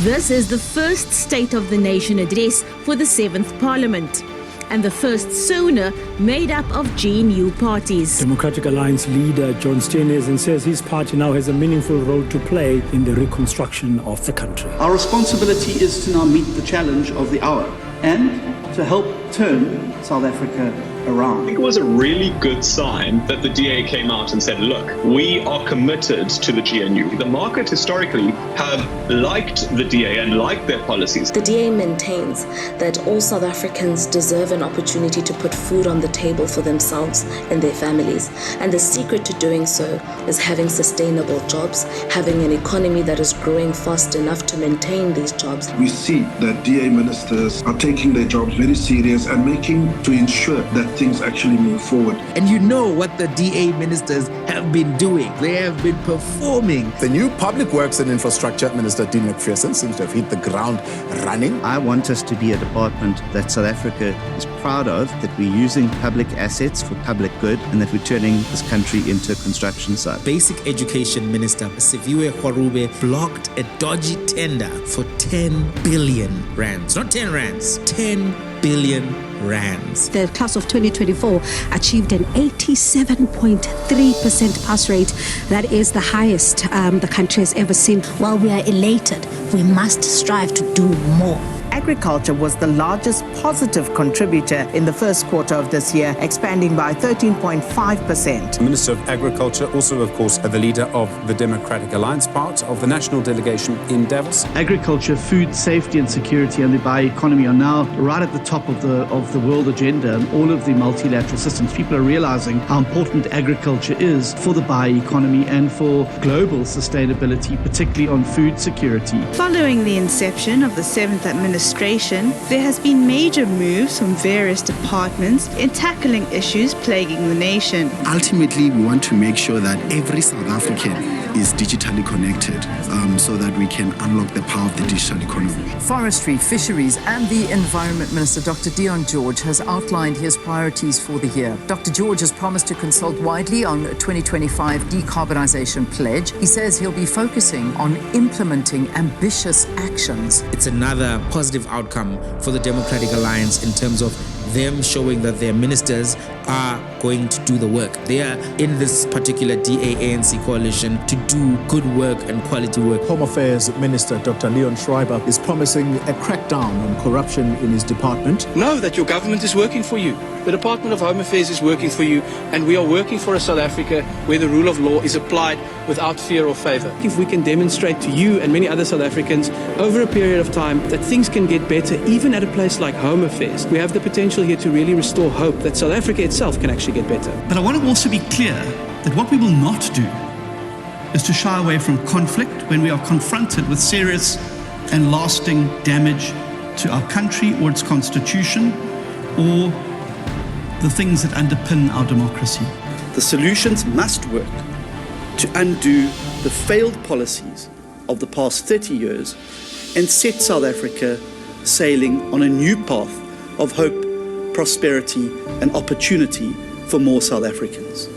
This is the first State of the Nation address for the 7th Parliament, and the first SONA made up of GNU parties. Democratic Alliance leader John Steenhuisen says his party now has a meaningful role to play in the reconstruction of the country. Our responsibility is to now meet the challenge of the hour and to help turn South Africa around. I think it was a really good sign that the DA came out and said, look, we are committed to the GNU. The market historically have liked the DA and liked their policies. The DA maintains that all South Africans deserve an opportunity to put food on the table for themselves and their families. And the secret to doing so is having sustainable jobs, having an economy that is growing fast enough to maintain these jobs. We see that DA ministers are taking their jobs very serious and making to ensure that things actually move forward. And you know what the DA ministers have been doing. They have been performing. The new Public Works and Infrastructure Minister, Dean McPherson, seems to have hit the ground running. I want us to be a department that South Africa is proud of, that we're using public assets for public good, and that we're turning this country into a construction site. Basic Education Minister Siviwe Kwarube blocked a dodgy tender for 10 billion rands. Not 10 rands, 10 billion rands. The class of 2024 achieved an 87.3% pass rate. That is the highest the country has ever seen. While we are elated, we must strive to do more. Agriculture was the largest positive contributor in the first quarter of this year, expanding by 13.5%. The Minister of Agriculture, also, of course, the leader of the Democratic Alliance, part of the national delegation in Davos. Agriculture, food safety and security and the bioeconomy are now right at the top of the world agenda and all of the multilateral systems. People are realizing how important agriculture is for the bioeconomy and for global sustainability, particularly on food security. Following the inception of the 7th Administration, there has been major moves from various departments in tackling issues plaguing the nation. Ultimately, we want to make sure that every South African is digitally connected so that we can unlock the power of the digital economy. Forestry, Fisheries and the Environment Minister, Dr. Deon George, has outlined his priorities for the year. Dr. George has promised to consult widely on 2025 decarbonisation pledge. He says he'll be focusing on implementing ambitious actions. It's another positive outcome for the Democratic Alliance in terms of them showing that their ministers are going to do the work. They are in this particular DA-ANC coalition to do good work and quality work. Home Affairs Minister Dr. Leon Schreiber is promising a crackdown on corruption in his department. Know that your government is working for you. The Department of Home Affairs is working for you, and we are working for a South Africa where the rule of law is applied without fear or favour. If we can demonstrate to you and many other South Africans over a period of time that things can get better, even at a place like Home Affairs, we have the potential here to really restore hope that South Africa itself can actually get better. But I want to also be clear that what we will not do is to shy away from conflict when we are confronted with serious and lasting damage to our country or its constitution or the things that underpin our democracy. The solutions must work to undo the failed policies of the past 30 years and set South Africa sailing on a new path of hope, prosperity and opportunity for more South Africans.